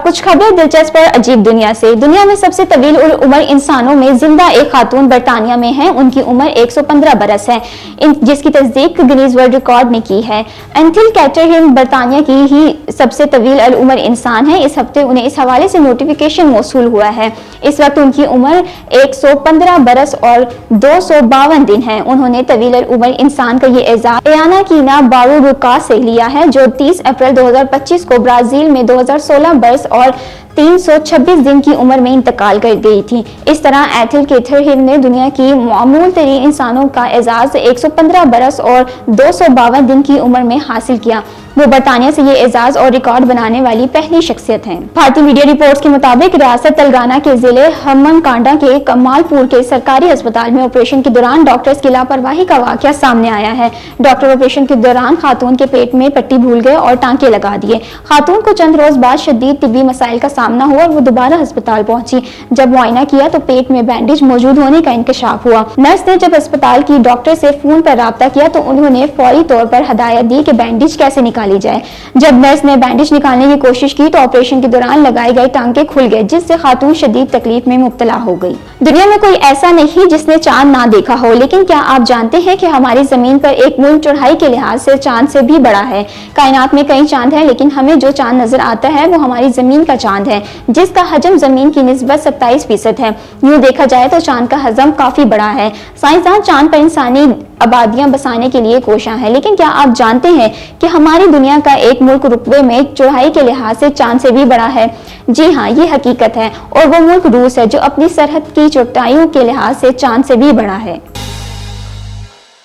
कुछ खबरें दिलचस्प और अजीब दुनिया से। दुनिया में सबसे तवील उम्र इंसानों में जिंदा एक खातून बर्तानिया में है। उनकी उम्र 115 बरस है, जिसकी तस्दीक गिनीज वर्ल्ड रिकॉर्ड ने की है। एंथिल कैटरहिन बर्तानिया की ही सबसे तवील उम्र इंसान है। इस हफ्ते उन्हें इस हवाले से नोटिफिकेशन मौसूल हुआ है। इस वक्त उनकी उम्र 115 बरस और 252 दिन है। उन्होंने तवील उम्र इंसान का ये एजाज एयाना कीना बारूरुका से लिया है, जो 30 अप्रैल 2025 को ब्राजील में 2016 बरस और 326 दिन की उम्र में इंतकाल कर गई थी। इस तरह एथिल कैटरहिन ने दुनिया की मामूल तरीन इंसानों का एजाज 115 बरस और 252 दिन की उम्र में हासिल किया। वो बर्तानिया से ये एजाज और रिकॉर्ड बनाने वाली पहली शख्सियत हैं। भारतीय मीडिया रिपोर्ट्स के मुताबिक रियासत तेलंगाना के जिले हम्मनकांडा के कमालपुर के सरकारी अस्पताल में ऑपरेशन के दौरान डॉक्टर्स की लापरवाही का वाकया सामने आया है। डॉक्टर ऑपरेशन के दौरान खातून के पेट में पट्टी भूल गए और टांके लगा दिए। खातून को चंद रोज बाद शदीद तिब्बी मसाइल का सामना हुआ और वो दोबारा अस्पताल पहुंची। जब मुआयना किया तो पेट में बैंडेज मौजूद होने का इंकशाफ हुआ। नर्स ने जब अस्पताल की डॉक्टर से फोन पर राब्ता किया तो उन्होंने फौरी तौर पर हदायत दी कि बैंडेज कैसे निकाली जाए। जब नर्स ने बैंडेज निकालने की कोशिश की तो ऑपरेशन के दौरान लगाए गए टांके खुल गए, जिससे खातून शदीद तकलीफ में मुब्तला हो गई। दुनिया में कोई ऐसा नहीं जिसने चांद ना देखा हो, लेकिन क्या आप जानते हैं कि हमारी जमीन पर एक मुल्क चौड़ाई के लिहाज से चांद से भी बड़ा है। कायनात में कई चांद है, लेकिन हमें जो चांद नजर आता है वो हमारी जमीन का चांद है, जिसका हजम जमीन की निस्बत 27% है। यूं देखा जाए तो चांद का हजम काफी बड़ा है। साइंसदान चांद पर इंसानी आबादियां बसाने के लिए कोशां हैं, लेकिन क्या आप जानते हैं कि हमारी दुनिया का एक मुल्क रुकबे में चौड़ाई के लिहाज से चांद से भी बड़ा है? जी हाँ, ये हकीकत है, और वो मुल्क रूस है, जो अपनी सरहद की चौड़ाइयों के लिहाज से चांद से भी बड़ा है।